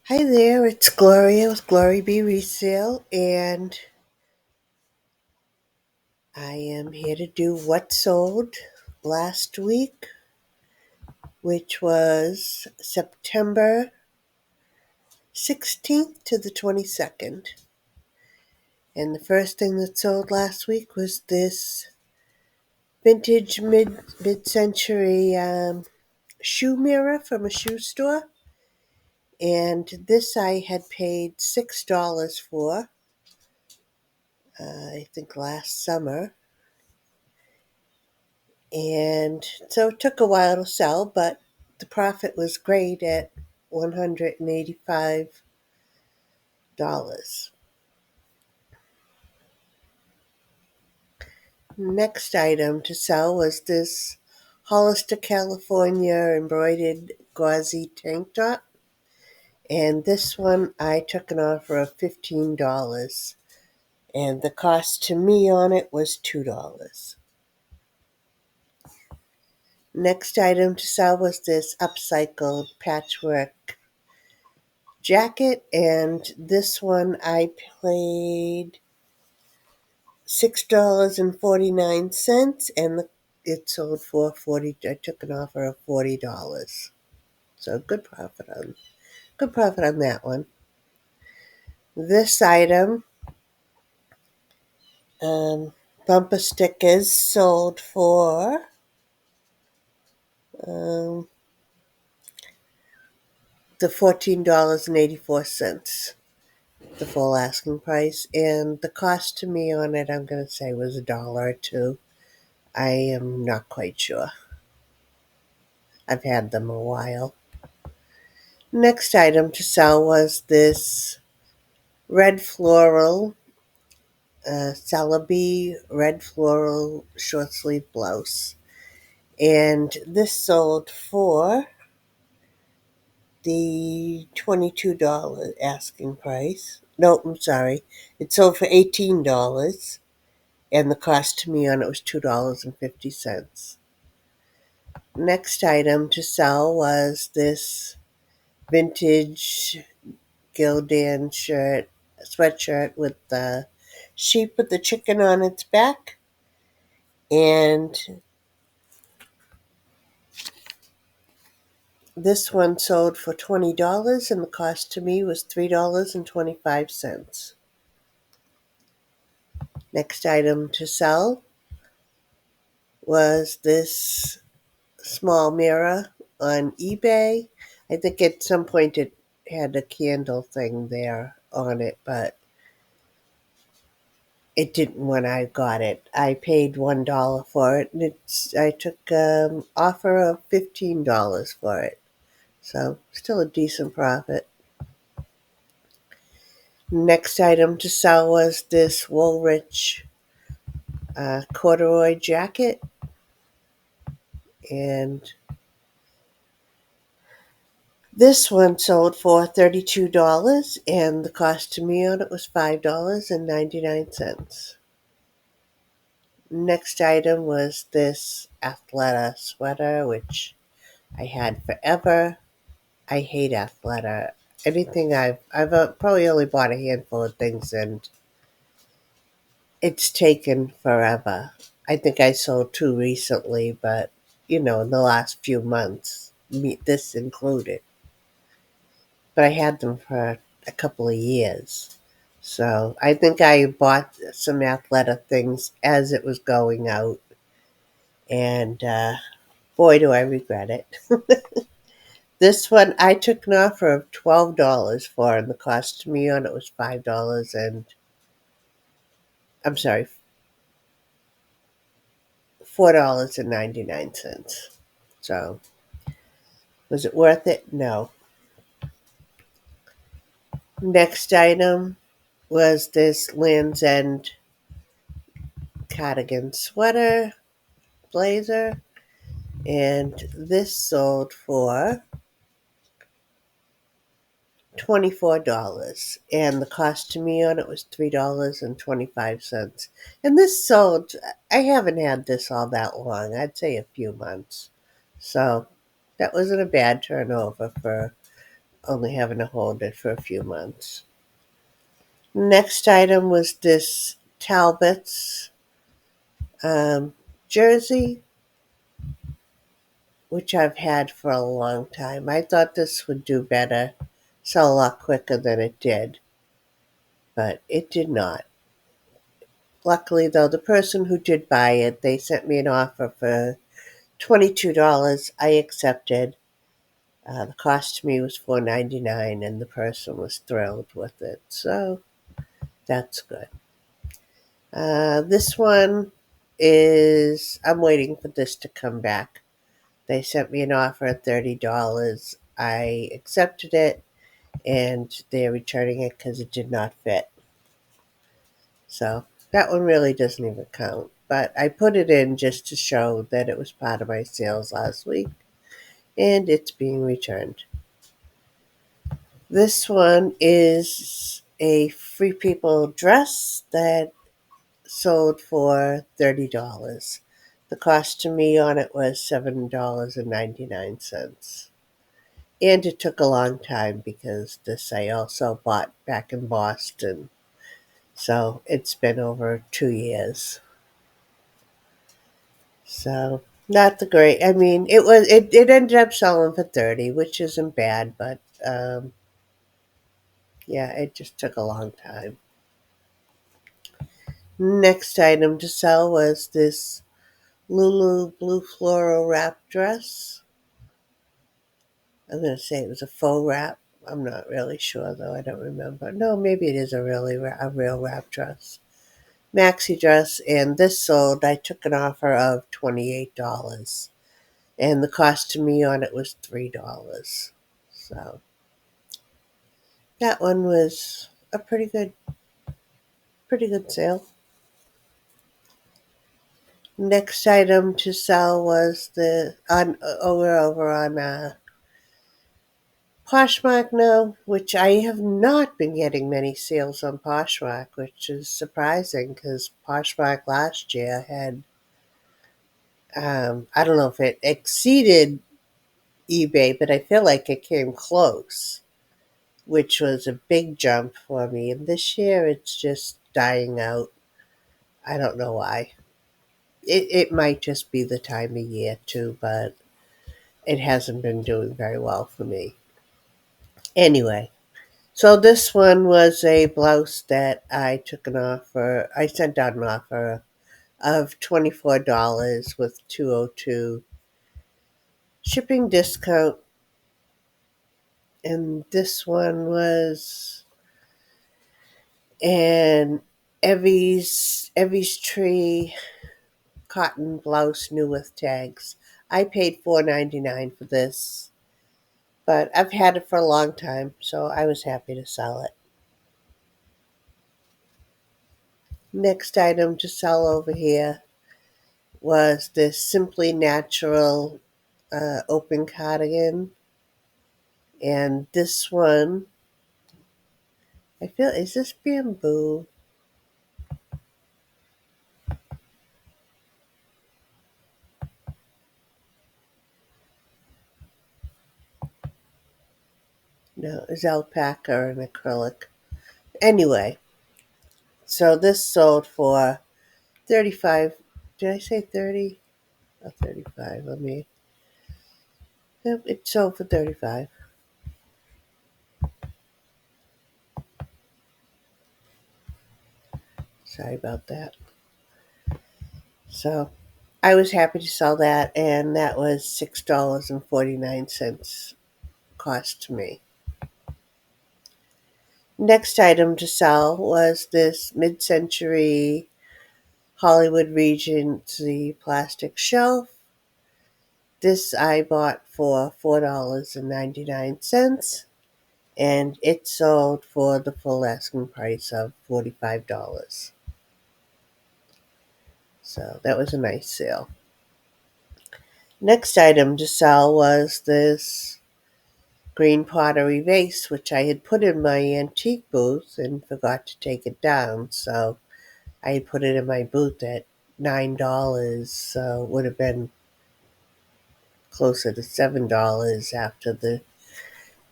Hi there, it's Gloria with Glory Be Resale, and I am here to do what sold last week, which was September 16th to the 22nd. And the first thing that sold last week was this vintage mid-century shoe mirror from a shoe store. And this I had paid $6 for, I think last summer. And so it took a while to sell, but the profit was great at $185. Next item to sell was this Hollister, California embroidered gauzy tank top. And this one I took an offer of $15. And the cost to me on it was $2. Next item to sell was this upcycled patchwork jacket, and this one I paid $6.49, and it sold for 40. I took an offer of $40, so good profit on that one. This item, um, bumper stickers, sold for um, the $14.84, the full asking price, and the cost to me on it, I'm going to say, was a dollar or two. I am not quite sure. I've had them a while. Next item to sell was this red floral, Celebi red floral short sleeve blouse. And this sold for the $22 asking price. No, I'm sorry. It sold for $18, and the cost to me on it was $2.50. Next item to sell was this vintage Gildan sweatshirt with the sheep with the chicken on its back. And this one sold for $20, and the cost to me was $3.25. Next item to sell was this small mirror on eBay. I think at some point it had a candle thing there on it, but it didn't when I got it. I paid $1 for it, and I took offer of $15 for it. So still a decent profit. Next item to sell was this Woolrich corduroy jacket, and this one sold for $32, and the cost to me on it was $5.99. Next item was this Athleta sweater, which I had forever. I hate Athleta. Anything I've probably only bought a handful of things, and it's taken forever. I think I sold two recently, but in the last few months, this included. But I had them for a couple of years. So I think I bought some Athleta things as it was going out, and boy, do I regret it. This one I took an offer of $12 for, and the cost to me on it was $5 and I'm sorry, $4.99. So was it worth it? No. Next item was this Land's End cardigan sweater blazer, and this sold for $24, and the cost to me on it was $3.25. And this sold, I haven't had this all that long, I'd say a few months. So that wasn't a bad turnover for only having to hold it for a few months. Next item was this Talbot's um, jersey, which I've had for a long time. I thought this would do better, sell a lot quicker than it did, but it did not. Luckily, though, the person who did buy it, they sent me an offer for $22. I accepted. The cost to me was $4.99, and the person was thrilled with it. So that's good. This one is, I'm waiting for this to come back. They sent me an offer at $30. I accepted it, and they're returning it because it did not fit. So that one really doesn't even count. But I put it in just to show that it was part of my sales last week, and it's being returned. This one is a Free People dress that sold for $30. The cost to me on it was $7.99. And it took a long time because this I also bought back in Boston. So it's been over 2 years. So not the great. I mean, it ended up selling for 30, which isn't bad, but yeah, it just took a long time. Next item to sell was this Lulu blue floral wrap dress. I'm going to say it was a faux wrap. I'm not really sure though. I don't remember. No, maybe it is a real wrap dress. Maxi dress, and this sold. I took an offer of $28, and the cost to me on it was $3. So that one was a pretty good sale. Next item to sell was the on over on Poshmark now, which I have not been getting many sales on Poshmark, which is surprising because Poshmark last year had, I don't know if it exceeded eBay, but I feel like it came close, which was a big jump for me. And this year it's just dying out. I don't know why. It might just be the time of year too, but it hasn't been doing very well for me. Anyway, so this one was a blouse that I sent out an offer of $24 with 202 shipping discount. And this one was an Evie's Tree cotton blouse new with tags. I paid $4.99 for this, but I've had it for a long time, so I was happy to sell it. Next item to sell over here was this Simply Natural open cardigan. And this one, I feel, is this bamboo? No, it's alpaca or an acrylic. Anyway, so this sold for 35. Did I say 30? Oh, 35. Let me. Yep, it sold for 35. Sorry about that. So I was happy to sell that, and that was $6.49 cost to me. Next item to sell was this mid century Hollywood Regency plastic shelf. This I bought for $4.99, and it sold for the full asking price of $45. So that was a nice sale. Next item to sell was this green pottery vase, which I had put in my antique booth and forgot to take it down. So I put it in my booth at $9, so it would have been closer to $7 after the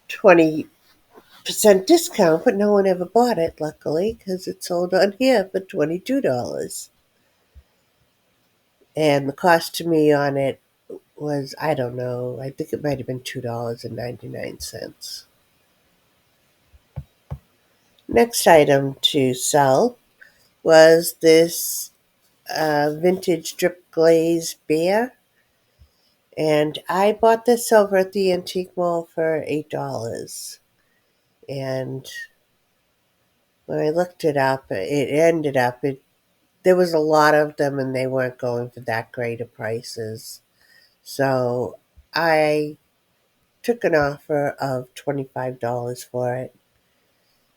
20% discount, but no one ever bought it, luckily, because it sold on here for $22. And the cost to me on it was, I don't know, I think it might have been $2.99. Next item to sell was this vintage drip glaze beer. And I bought this over at the antique mall for $8. And when I looked it up, there was a lot of them and they weren't going for that great of prices. So I took an offer of $25 for it.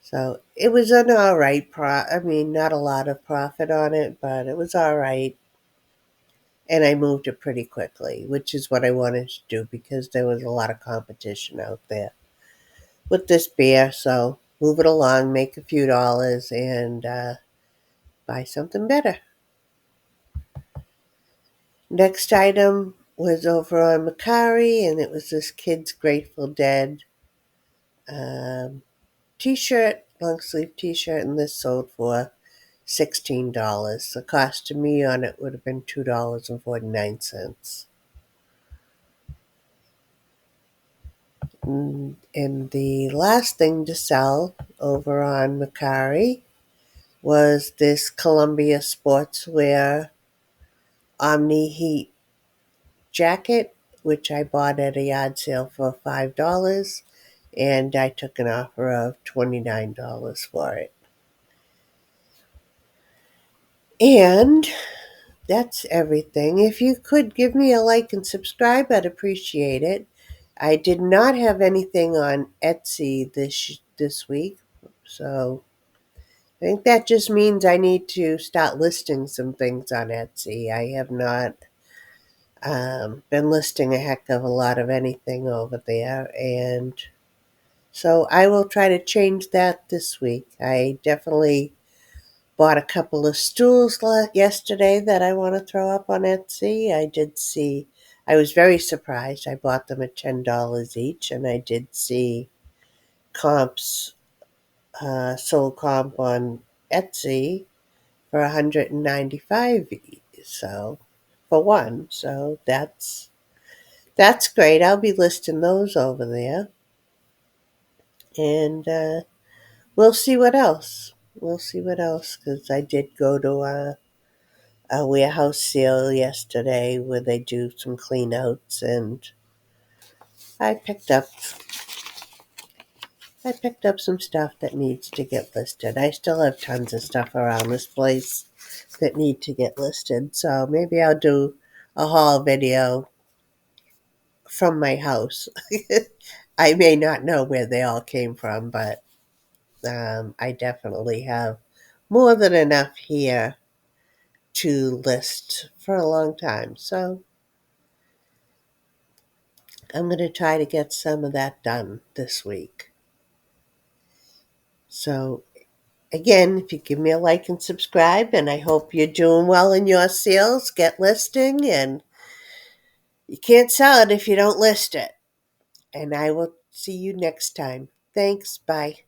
So it was an all right I mean, not a lot of profit on it, but it was all right. And I moved it pretty quickly, which is what I wanted to do because there was a lot of competition out there with this beer. So move it along, make a few dollars, and buy something better. Next item was over on Macari, and it was this kid's Grateful Dead um, t-shirt, long sleeve t-shirt, and this sold for $16. The cost to me on it would have been $2.49. And the last thing to sell over on Macari was this Columbia Sportswear Omni Heat jacket, which I bought at a yard sale for $5, and I took an offer of $29 for it. And that's everything. If you could give me a like and subscribe, I'd appreciate it. I did not have anything on Etsy this week, so I think that just means I need to start listing some things on Etsy. I have not been listing a heck of a lot of anything over there, and so I will try to change that this week. I definitely bought a couple of stools yesterday that I want to throw up on Etsy. I was very surprised. I bought them at $10 each, and I did see comps, sold comp on Etsy for 195 so for one. So that's great. I'll be listing those over there, and we'll see what else. We'll see what else because I did go to a warehouse sale yesterday where they do some clean outs, and I picked up I picked up some stuff that needs to get listed. I still have tons of stuff around this place that need to get listed, so maybe I'll do a haul video from my house. I may not know where they all came from, but I definitely have more than enough here to list for a long time. So I'm going to try to get some of that done this week. So, again, if you give me a like and subscribe, and I hope you're doing well in your sales, get listing, and you can't sell it if you don't list it. And I will see you next time. Thanks. Bye.